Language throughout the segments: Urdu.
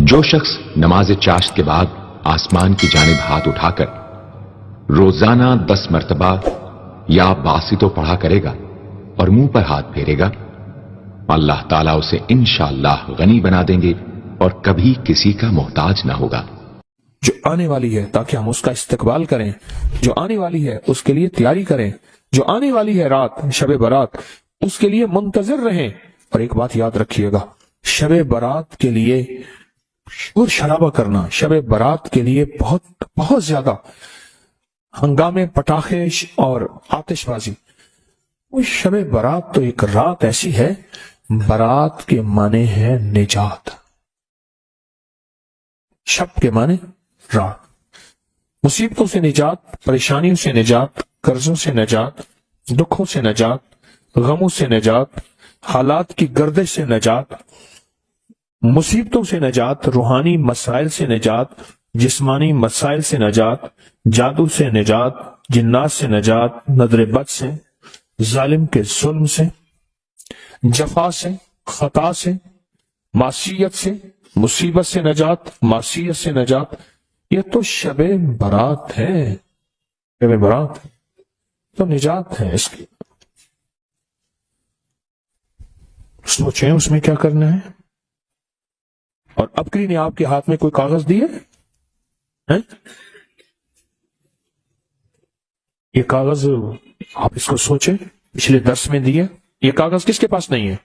جو شخص نماز چاشت کے بعد آسمان کی جانب ہاتھ اٹھا کر روزانہ 10 مرتبہ یا باسطو پڑھا کرے گا اور منہ پر ہاتھ پھیرے گا، اللہ تعالیٰ اسے انشاءاللہ غنی بنا دیں گے اور کبھی کسی کا محتاج نہ ہوگا۔ جو آنے والی ہے تاکہ ہم اس کا استقبال کریں، جو آنے والی ہے اس کے لیے تیاری کریں، جو آنے والی ہے رات شب برات اس کے لیے منتظر رہیں۔ اور ایک بات یاد رکھیے گا، شب برات کے لیے شور شرابہ کرنا، شب برات کے لیے بہت زیادہ ہنگامے، پٹاخے اور آتش بازی، وہ شب برات تو ایک رات ایسی ہے، برات کے معنی ہے نجات، شب کے معنی رات، مصیبتوں سے نجات، پریشانیوں سے نجات، قرضوں سے نجات، دکھوں سے نجات، غموں سے نجات، حالات کی گردش سے نجات، مصیبتوں سے نجات، روحانی مسائل سے نجات، جسمانی مسائل سے نجات، جادو سے نجات، جنات سے نجات، نظر بد سے، ظالم کے ظلم سے، جفا سے، خطا سے، معصیت سے، مصیبت سے نجات، معصیت سے نجات۔ یہ تو شب برات ہے، شب برات تو نجات ہے اس کی۔ سوچیں اس میں کیا کرنا ہے۔ اور ابکری نے آپ کے ہاتھ میں کوئی کاغذ دیے ہیں؟ یہ کاغذ آپ اس کو سوچیں، پچھلے درس میں دیے، یہ کاغذ کس کے پاس نہیں ہے؟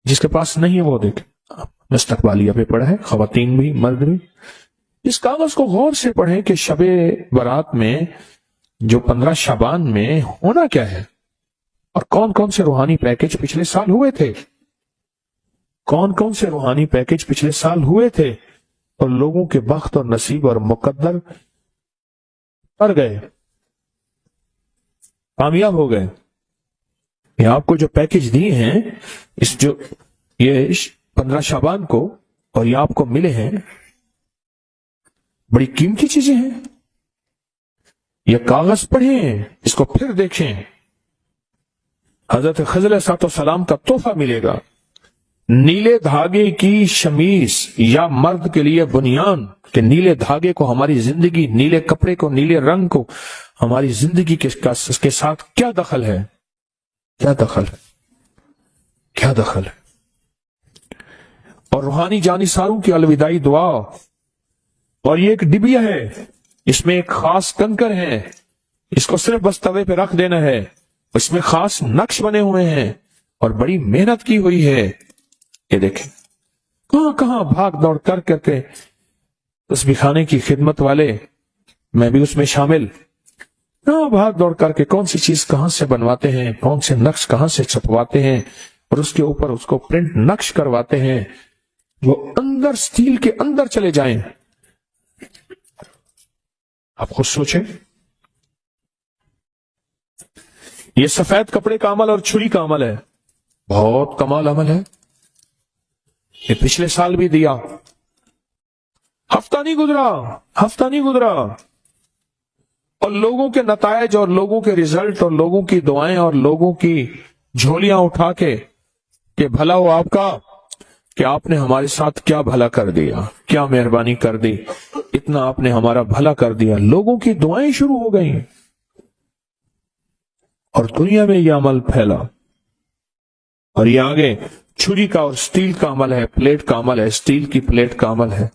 جس کے پاس نہیں ہے وہ دیکھ، مستقبالیہ پہ پڑھا ہے، خواتین بھی مرد بھی۔ اس کاغذ کو غور سے پڑھیں کہ شب برات میں جو 15 شعبان میں ہونا کیا ہے، اور کون کون سے روحانی پیکج پچھلے سال ہوئے تھے، کون کون سے روحانی پیکج پچھلے سال ہوئے تھے، اور لوگوں کے بخت اور نصیب اور مقدر پر گئے، کامیاب ہو گئے۔ یہ آپ کو جو پیکج دیے ہیں، یہ 15 شعبان کو، اور یہ آپ کو ملے ہیں، بڑی قیمتی چیزیں ہیں۔ یہ کاغذ پڑھیں، اس کو پھر دیکھیں۔ حضرت خضر علیہ السلام کا تحفہ ملے گا، نیلے دھاگے کی شمیز یا مرد کے لیے بنیان، کہ نیلے دھاگے کو ہماری زندگی، نیلے کپڑے کو، نیلے رنگ کو ہماری زندگی کے ساتھ کیا دخل ہے، کیا دخل ہے، کیا دخل ہے۔ اور روحانی جانثاروں کی الوداعی دعا، اور یہ ایک ڈبیا ہے، اس میں ایک خاص کنکر ہے، اس کو صرف بس توے پہ رکھ دینا ہے، اس میں خاص نقش بنے ہوئے ہیں اور بڑی محنت کی ہوئی ہے۔ یہ دیکھیں کہاں کہاں بھاگ دوڑ کر کے تسبیح خانے کی خدمت والے، میں بھی اس میں شامل، کہاں بھاگ دوڑ کر کے کون سی چیز کہاں سے بنواتے ہیں، کون سے نقش کہاں سے چھپواتے ہیں، اور اس کے اوپر اس کو پرنٹ نقش کرواتے ہیں، وہ اندر سٹیل کے اندر چلے جائیں۔ آپ خود سوچیں، یہ سفید کپڑے کا عمل اور چھری کا عمل ہے، بہت کمال عمل ہے۔ یہ پچھلے سال بھی دیا، ہفتہ نہیں گزرا، اور لوگوں کے نتائج اور لوگوں کے رزلٹ اور لوگوں کی دعائیں اور لوگوں کی جھولیاں اٹھا کے کہ بھلا ہو آپ کا، کہ آپ نے ہمارے ساتھ کیا بھلا کر دیا، کیا مہربانی کر دی، اتنا آپ نے ہمارا بھلا کر دیا۔ لوگوں کی دعائیں شروع ہو گئیں، اور دنیا میں یہ عمل پھیلا، اور یہ آگے چھری کا اور سٹیل کا عمل ہے، پلیٹ کا عمل ہے، سٹیل کی پلیٹ کا عمل ہے۔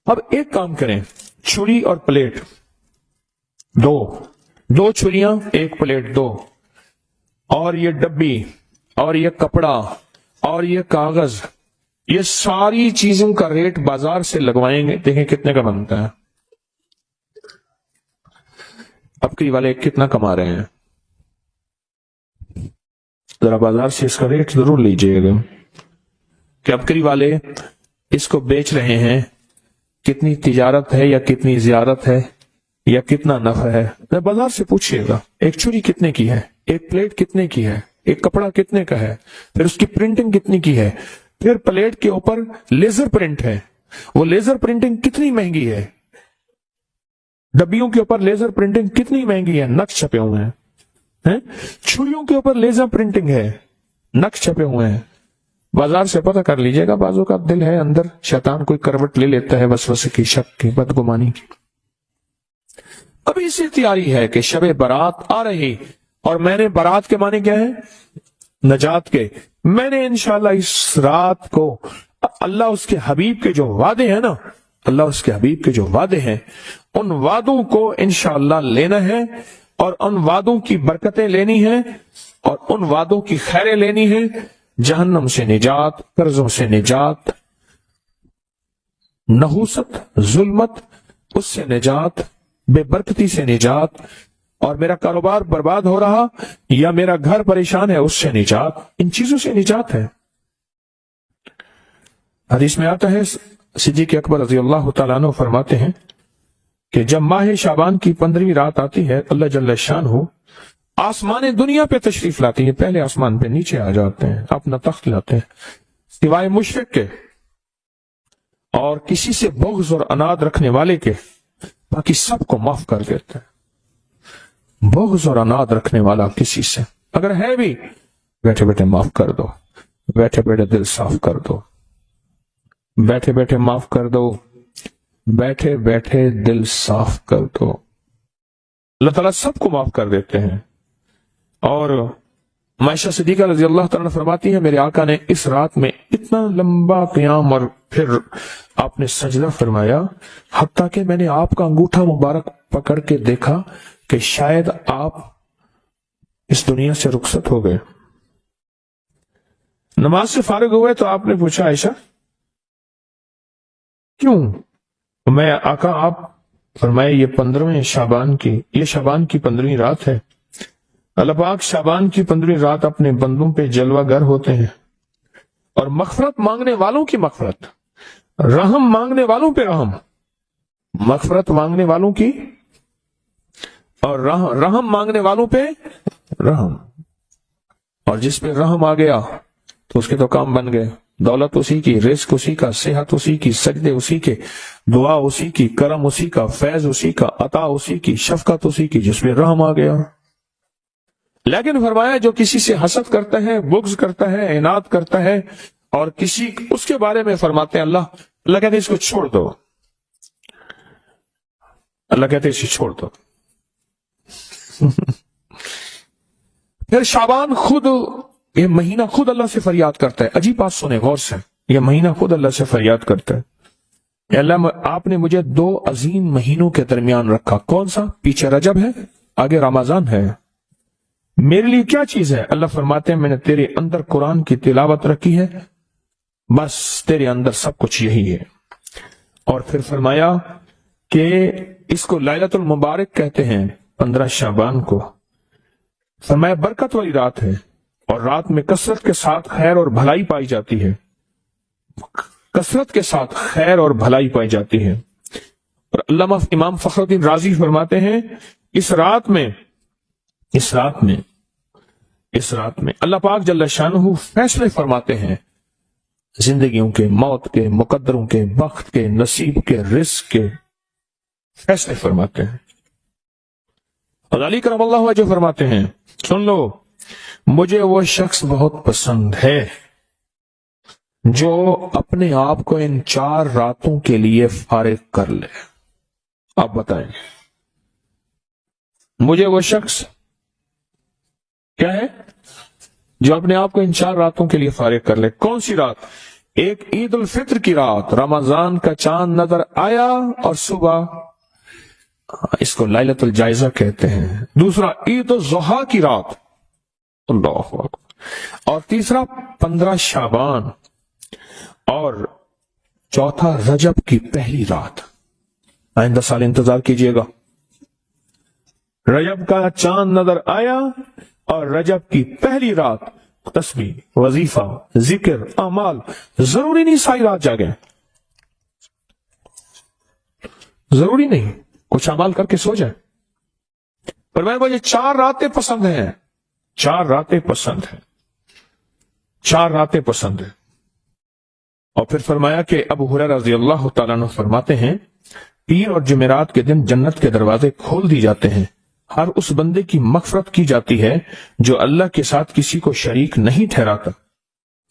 اب ایک کام کریں، چھری اور پلیٹ دو چھریاں، ایک پلیٹ، دو، اور یہ ڈبی اور یہ کپڑا اور یہ کاغذ، یہ ساری چیزوں کا ریٹ بازار سے لگوائیں گے، دیکھیں کتنے کا بنتا ہے۔ ابکری والے کتنا کما رہے ہیں، ذرا بازار سے اس کا ریٹ ضرور لیجئے گا کہ ابکری والے اس کو بیچ رہے ہیں، کتنی تجارت ہے یا کتنی زیارت ہے یا کتنا نفع ہے، بازار سے پوچھئے گا۔ ایک چھری کتنے کی ہے، ایک پلیٹ کتنے کی ہے، ایک کپڑا کتنے کا ہے، پھر اس کی پرنٹنگ کتنی کی ہے، پھر پلیٹ کے اوپر لیزر پرنٹ ہے، وہ لیزر پرنٹنگ کتنی مہنگی ہے، ڈبیوں کے اوپر لیزر پرنٹنگ کتنی مہنگی ہے، نقش چھپے ہوئے ہیں، چھریوں کے اوپر لیزر پرنٹنگ ہے، نقش چھپے ہوئے ہیں، بازار سے پتہ کر لیجئے گا، بازو کا دل ہے اندر شیطان کوئی کروٹ لے لیتا ہے وسوسے کی، شک کی، بدگمانی کی۔ ابھی سے تیاری ہے کہ شب برات آ رہی، اور میں نے برات کے معنی کیا ہے؟ نجات کے۔ میں نے انشاءاللہ اس رات کو اللہ اس کے حبیب کے جو وعدے ہیں نا، اللہ اس کے حبیب کے جو وعدے ہیں، ان وعدوں کو انشاءاللہ لینا ہے، اور ان وعدوں کی برکتیں لینی ہیں، اور ان وعدوں کی خیریں لینی ہیں، جہنم سے نجات، قرضوں سے نجات، نحوست، ظلمت، اس سے نجات، بے برکتی سے نجات، اور میرا کاروبار برباد ہو رہا یا میرا گھر پریشان ہے اس سے نجات، ان چیزوں سے نجات ہے۔ حدیث میں آتا ہے صدیق اکبر رضی اللہ تعالیٰ عنہ فرماتے ہیں کہ جب ماہ شعبان کی 15ویں رات آتی ہے، اللہ جل شانہ آسمان دنیا پہ تشریف لاتی ہے، پہلے آسمان پہ نیچے آ جاتے ہیں، اپنا تخت لاتے ہیں، سوائے مشرک کے اور کسی سے بغض اور اناد رکھنے والے کے، باقی سب کو معاف کر دیتے ہیں۔ بغض اور اناد رکھنے والا کسی سے اگر ہے بھی، بیٹھے بیٹھے معاف کر دو، بیٹھے بیٹھے دل صاف کر دو، بیٹھے بیٹھے معاف کر دو، بیٹھے بیٹھے دل صاف کر دو۔ اللہ تعالیٰ سب کو معاف کر دیتے ہیں۔ اور عائشہ صدیقہ رضی اللہ تعالیٰ فرماتی ہے میرے آقا نے اس رات میں اتنا لمبا قیام اور پھر آپ نے سجدہ فرمایا، حتیٰ کہ میں نے آپ کا انگوٹھا مبارک پکڑ کے دیکھا کہ شاید آپ اس دنیا سے رخصت ہو گئے۔ نماز سے فارغ ہوئے تو آپ نے پوچھا عائشہ کیوں؟ میں آقا آپ فرمائے یہ 15ویں شعبان کی، یہ شعبان کی 15ویں رات ہے، اللہ پاک شعبان کی 15ویں رات اپنے بندوں پہ جلوہ گر ہوتے ہیں، اور مغفرت مانگنے والوں کی مغفرت، رحم مانگنے والوں پہ رحم، مغفرت مانگنے والوں کی اور رحم مانگنے والوں پہ رحم، اور جس پہ رحم آ گیا تو اس کے تو کام بن گئے، دولت اسی کی، رزق اسی کا، صحت اسی کی، سجدے اسی کے، دعا اسی کی، کرم اسی کا، فیض اسی کا، عطا اسی کی، شفقت اسی کی، جس میں رحم آ گیا۔ لیکن فرمایا جو کسی سے حسد کرتا ہے، بغض کرتا ہے، عناد کرتا ہے، اور کسی اس کے بارے میں فرماتے ہیں اللہ کہتے ہیں اس کو چھوڑ دو، اللہ کہتے ہیں اسے چھوڑ دو۔ پھر شعبان خود، یہ مہینہ خود اللہ سے فریاد کرتا ہے، عجیب بات سنیں غور سے، یہ مہینہ خود اللہ سے فریاد کرتا ہے کہ اللہ آپ نے مجھے 2 عظیم مہینوں کے درمیان رکھا، کون سا؟ پیچھے رجب ہے، آگے رمضان ہے، میرے لیے کیا چیز ہے؟ اللہ فرماتے ہیں میں نے تیرے اندر قرآن کی تلاوت رکھی ہے، بس تیرے اندر سب کچھ یہی ہے۔ اور پھر فرمایا کہ اس کو لیلۃ المبارک کہتے ہیں 15 شعبان کو، فرمایا برکت والی رات ہے، اور رات میں کثرت کے ساتھ خیر اور بھلائی پائی جاتی ہے، کثرت کے ساتھ خیر اور بھلائی پائی جاتی ہے۔ اور علامہ امام فخر الدین رازی فرماتے ہیں اس رات میں اللہ پاک جل شانہ فیصلے فرماتے ہیں، زندگیوں کے، موت کے، مقدروں کے، بخت کے، نصیب کے، رزق کے فیصلے فرماتے ہیں۔ اور علی کرم اللہ وجہ فرماتے ہیں سن لو، مجھے وہ شخص بہت پسند ہے جو اپنے آپ کو ان 4 راتوں کے لیے فارغ کر لے۔ آپ بتائیں مجھے وہ شخص کیا ہے جو اپنے آپ کو ان 4 راتوں کے لیے فارغ کر لے۔ کون سی رات؟ ایک عید الفطر کی رات، رمضان کا چاند نظر آیا اور صبح، اس کو لیلۃ الجائزہ کہتے ہیں۔ دوسرا عید الضحیٰ کی رات، اللہ اکبر، اور تیسرا 15 شعبان، اور چوتھا رجب کی پہلی رات۔ آئندہ سال انتظار کیجئے گا، رجب کا چاند نظر آیا اور رجب کی پہلی رات، تسبیح، وظیفہ، ذکر، اعمال، ضروری نہیں ساری رات جاگیں، ضروری نہیں کچھ اعمال کر کے سو جائیں، پر مجھے 4 راتیں پسند ہیں، 4 راتیں پسند ہیں، 4 راتیں پسند ہیں۔ اور پھر فرمایا کہ ابو ہریرہ رضی اللہ تعالیٰ عنہ فرماتے ہیں پیر اور جمعرات کے دن جنت کے دروازے کھول دی جاتے ہیں، ہر اس بندے کی مغفرت کی جاتی ہے جو اللہ کے ساتھ کسی کو شریک نہیں ٹھہراتا،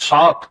7,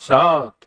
7।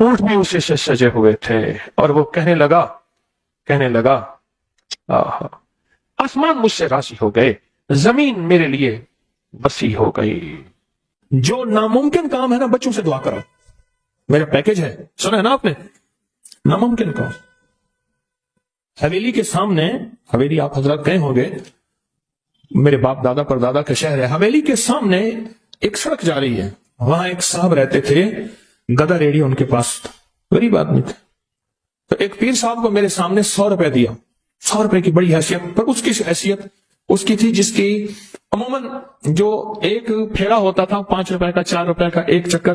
اونٹ بھی اسی سے سجے ہوئے تھے اور وہ کہنے لگا آہا، آسمان مجھ سے راضی ہو گئے، زمین میرے لیے وسیع ہو گئی۔ جو ناممکن کام ہے نا، بچوں سے دعا کرو، میرا پیکج ہے، سنا ہے نا آپ نے، ناممکن کام۔ حویلی کے سامنے، حویلی آپ حضرات گئے ہوں گے، میرے باپ دادا پر دادا کا شہر ہے، حویلی کے سامنے ایک سڑک جا رہی ہے، وہاں ایک صاحب رہتے تھے، گدا ریڈی ان کے پاس، غریب آدمی تھے۔ تو ایک پیر صاحب کو میرے سامنے 100 روپے دیا، 100 روپے کی بڑی حیثیت، پر اس کی حیثیت اس کی تھی جس کی عموماً جو ایک پھیرا ہوتا تھا 5 روپے کا، 4 روپے کا ایک چکر،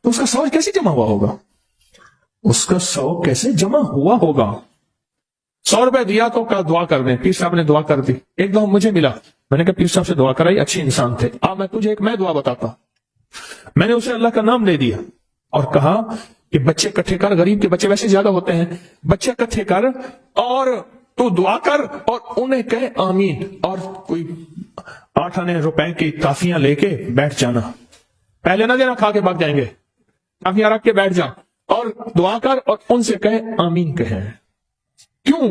تو اس کا 100 کیسے جمع ہوا ہوگا؟ اس کا 100 کیسے جمع ہوا ہوگا؟ 100 روپے دیا تو کہا دعا کر دیں، پیر صاحب نے دعا کر دی۔ ایک دفعہ مجھے ملا، میں نے کہا پیر صاحب سے دعا کرائی، اچھے انسان تھے، میں تجھے ایک دعا بتاتا ہوں۔ میں نے اسے اللہ کا نام لے دیا اور کہا کہ بچے اکٹھے کر، غریب کے بچے ویسے زیادہ ہوتے ہیں، بچے اکٹھے کر اور تو دعا کر اور انہیں کہے آمین، اور کوئی 8 آنے روپے کی کافیاں لے کے بیٹھ جانا، پہلے نہ دینا، کھا کے بھاگ جائیں گے، کافیاں رکھ کے بیٹھ جا اور دعا کر اور ان سے کہے آمین کہیں۔ کیوں؟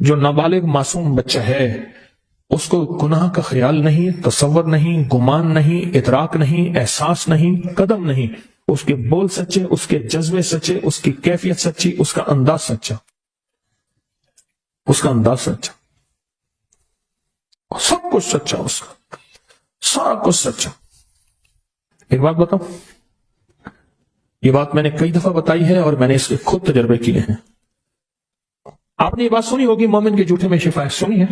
جو نابالغ معصوم بچہ ہے اس کو گناہ کا خیال نہیں، تصور نہیں، گمان نہیں، ادراک نہیں، احساس نہیں، قدم نہیں، اس کے بول سچے، اس کے جذبے سچے، اس کی کیفیت سچی، اس کا انداز سچا، سب کچھ سچا، اس کا سارا کچھ سچا۔ ایک بات بتاؤں، یہ بات میں نے کئی دفعہ بتائی ہے اور میں نے اس کے خود تجربے کیے ہیں۔ آپ نے یہ بات سنی ہوگی، مومن کے جھوٹے میں شفا ہے، سنی ہے؟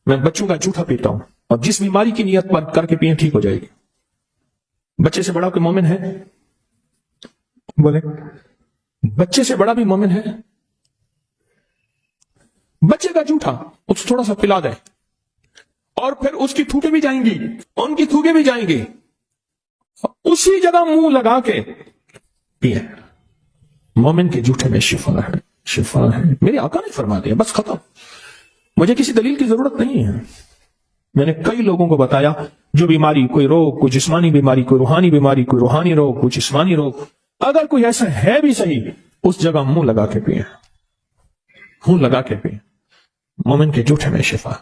میں بچوں کا جھوٹا پیتا ہوں اور جس بیماری کی نیت پر کر کے پیے ٹھیک ہو جائے گی۔ بچے سے بڑا کوئی مومن ہے؟ بولے، بچے سے بڑا بھی مومن ہے؟ بچے کا جھوٹا اس تھوڑا سا پلا دے اور پھر اس کی تھوکے بھی جائیں گی، ان کی تھوکے بھی جائیں گی، اسی جگہ منہ لگا کے پیے۔ مومن کے جھوٹے میں شفا ہے، شفا ہے، میرے آقا نے فرما دیا، بس ختم، مجھے کسی دلیل کی ضرورت نہیں ہے۔ میں نے کئی لوگوں کو بتایا جو بیماری، کوئی روگ، کوئی جسمانی بیماری، کوئی روحانی بیماری، کوئی روحانی روگ، کوئی جسمانی روگ، اگر کوئی ایسا ہے بھی صحیح، اس جگہ منہ لگا کے پیے، منہ لگا کے پیے۔ مومن کے جھوٹے میں شفا،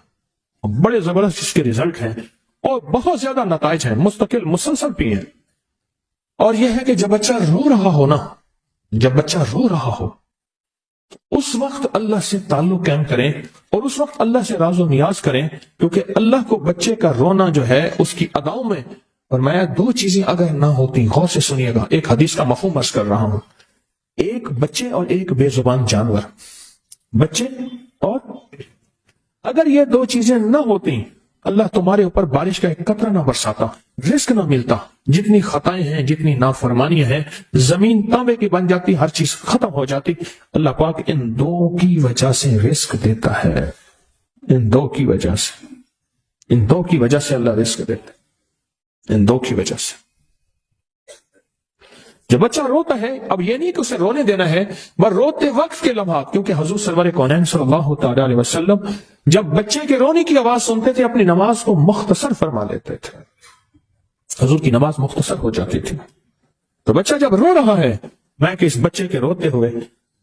بڑے زبردست اس کے ریزلٹ ہیں اور بہت زیادہ نتائج ہیں، مستقل مسلسل پیے۔ اور یہ ہے کہ جب بچہ رو رہا ہو نا، جب بچہ رو رہا ہو اس وقت اللہ سے تعلق قائم کریں اور اس وقت اللہ سے راز و نیاز کریں، کیونکہ اللہ کو بچے کا رونا جو ہے اس کی اداؤں میں فرمایا 2 چیزیں اگر نہ ہوتی، غور سے سنیے گا، ایک حدیث کا مفہوم عرض کر رہا ہوں، ایک بچے اور ایک بے زبان جانور، بچے اور اگر یہ 2 چیزیں نہ ہوتی، اللہ تمہارے اوپر بارش کا ایک قطرہ نہ برساتا، رزق نہ ملتا، جتنی خطائیں ہیں، جتنی نافرمانیاں ہیں، زمین تانبے کی بن جاتی، ہر چیز ختم ہو جاتی۔ اللہ پاک ان 2 کی وجہ سے رزق دیتا ہے، ان 2 کی وجہ سے، ان 2 کی وجہ سے اللہ رزق دیتا ہے، ان 2 کی وجہ سے۔ جب بچہ روتا ہے، اب یہ نہیں کہ اسے رونے دینا ہے، بس روتے وقت کے لمحات، کیونکہ حضور سرور کونین صلی اللہ تعالی علیہ وسلم جب بچے کے رونے کی آواز سنتے تھے اپنی نماز کو مختصر فرما لیتے تھے، حضور کی نماز مختصر ہو جاتی تھی۔ تو بچہ جب رو رہا ہے، میں کہ اس بچے کے روتے ہوئے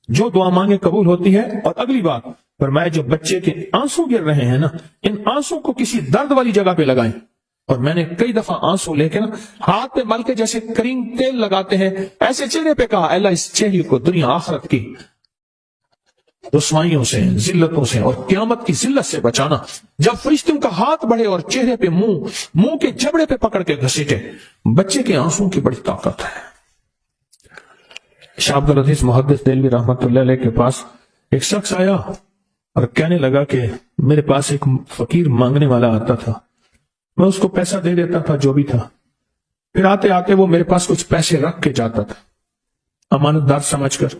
جو دعا مانگے قبول ہوتی ہے۔ اور اگلی بات فرمایا، جو بچے کے آنسو گر رہے ہیں نا، ان آنسو کو کسی درد والی جگہ پہ لگائیں۔ اور میں نے کئی دفعہ آنسو لے کے نا ہاتھ پہ مل کے جیسے کریم تیل لگاتے ہیں، ایسے چہرے پہ کہا، اللہ اس چہرے کو دنیا آخرت کی رسوائیوں سے، ذلتوں سے اور قیامت کی ذلت سے بچانا۔ جب فرشتوں کا ہاتھ بڑھے اور چہرے پہ منہ کے جبڑے پہ پکڑ کے گھسیٹے، بچے کے آنسوں کی بڑی طاقت ہے۔ شاہ عبد العزیز محدث دہلوی رحمت اللہ علیہ کے پاس ایک شخص آیا اور کہنے لگا کہ میرے پاس ایک فقیر مانگنے والا آتا تھا، میں اس کو پیسہ دے دیتا تھا جو بھی تھا، پھر آتے آتے وہ میرے پاس کچھ پیسے رکھ کے جاتا تھا امانت دار سمجھ کر،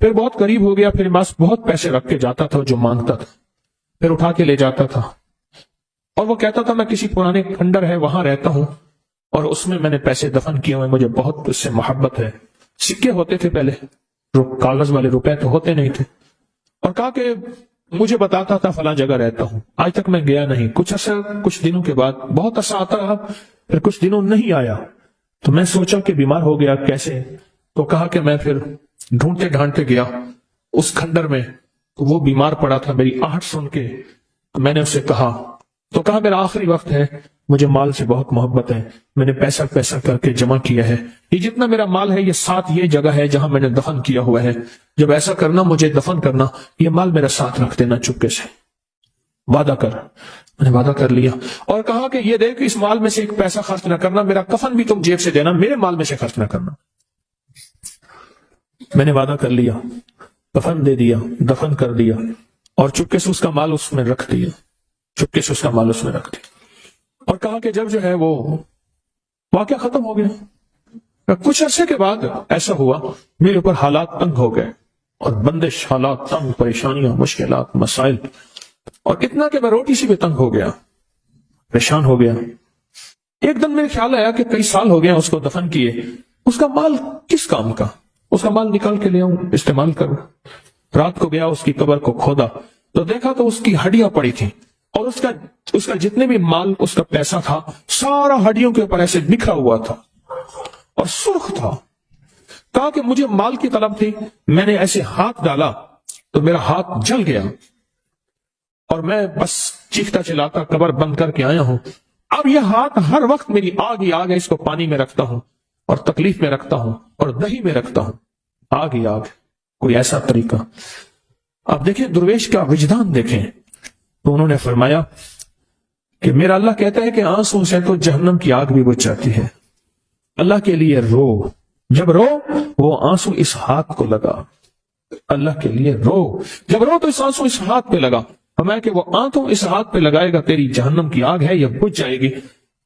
پھر بہت قریب ہو گیا، پھر بس بہت پیسے رکھ کے جاتا تھا جو مانگتا تھا، پھر اٹھا کے لے جاتا تھا، اور وہ کہتا تھا میں کسی پرانے کھنڈر ہے وہاں رہتا ہوں اور اس میں نے پیسے دفن کیے ہوئے، مجھے بہت اس سے محبت ہے۔ سکے ہوتے تھے پہلے، کاغذ والے روپے تو ہوتے نہیں تھے، اور کہا کہ مجھے بتاتا تھا فلاں جگہ رہتا ہوں، آج تک میں گیا نہیں۔ کچھ دنوں کے بعد بہت عرصہ آتا رہا، پھر کچھ دنوں نہیں آیا، تو میں سوچا کہ بیمار ہو گیا، کیسے تو کہا کہ میں پھر ڈھونڈتے ڈھانڈتے گیا اس کھنڈر میں، تو وہ بیمار پڑا تھا۔ میری آہٹ سن کے میں نے اسے کہا، تو کہا میرا آخری وقت ہے، مجھے مال سے بہت محبت ہے، میں نے پیسہ پیسہ کر کے جمع کیا ہے، یہ جتنا میرا مال ہے یہ ساتھ یہ جگہ ہے جہاں میں نے دفن کیا ہوا ہے، جب ایسا کرنا مجھے دفن کرنا، یہ مال میرا ساتھ رکھ دینا چپکے سے، وعدہ کر۔ میں نے وعدہ کر لیا اور کہا کہ یہ دیکھ اس مال میں سے ایک پیسہ خرچ نہ کرنا، میرا کفن بھی تم جیب سے دینا، میرے مال میں سے خرچ نہ کرنا۔ میں نے وعدہ کر لیا، کفن دے دیا، دفن کر دیا اور چپکے سے اس کا مال اس میں رکھ دیا، چپکے سے اس کا مال اس میں رکھ دیا، اور کہا کہ جب جو ہے وہ واقعہ ختم ہو گیا، کچھ عرصے کے بعد ایسا ہوا میرے اوپر حالات تنگ ہو گئے، اور بندش، حالات تنگ، پریشانیاں، مشکلات، مسائل، اور اتنا کہ میں روٹی سے بھی تنگ ہو گیا، پریشان ہو گیا۔ ایک دن میرے خیال آیا کہ کئی سال ہو گیا اس کو دفن کیے، اس کا مال کس کام کا، اس کا مال نکال کے لے آؤں، استعمال کروں۔ رات کو گیا، اس کی قبر کو کھودا تو دیکھا تو اس کی ہڈیاں پڑی تھیں، اور اس کا جتنے بھی مال، اس کا پیسہ تھا، سارا ہڈیوں کے اوپر ایسے بکھرا ہوا تھا اور سرخ تھا۔ کہا کہ مجھے مال کی طلب تھی، میں نے ایسے ہاتھ ڈالا تو میرا ہاتھ جل گیا، اور میں بس چیختا چلاتا قبر بند کر کے آیا ہوں۔ اب یہ ہاتھ ہر وقت میری آگ ہی آگ ہے، اس کو پانی میں رکھتا ہوں اور تکلیف میں رکھتا ہوں اور دہی میں رکھتا ہوں، آگ ہی آگ، کوئی ایسا طریقہ۔ اب دیکھیں درویش کا وجدان دیکھیں، تو انہوں نے فرمایا کہ میرا اللہ کہتا ہے کہ آنسوں سے تو جہنم کی آگ بھی بجھ جاتی ہے، اللہ کے لیے رو، جب رو وہ آنسو اس ہاتھ کو لگا، اللہ کے لیے رو، جب رو تو اس آنسو اس ہاتھ پہ لگا، فرمایا کہ وہ آنسو اس ہاتھ پہ لگائے گا، تیری جہنم کی آگ ہے یہ بجھ جائے گی۔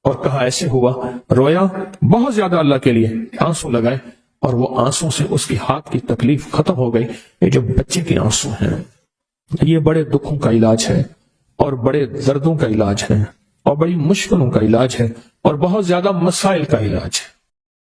اور کہا ایسے ہوا، رویا بہت زیادہ اللہ کے لیے، آنسو لگائے، اور وہ آنسو سے اس کی ہاتھ کی تکلیف ختم ہو گئی۔ یہ جو بچے کے آنسو ہیں یہ بڑے دکھوں کا علاج ہے، اور بڑے دردوں کا علاج ہے، اور بڑی مشکلوں کا علاج ہے، اور بہت زیادہ مسائل کا علاج ہے۔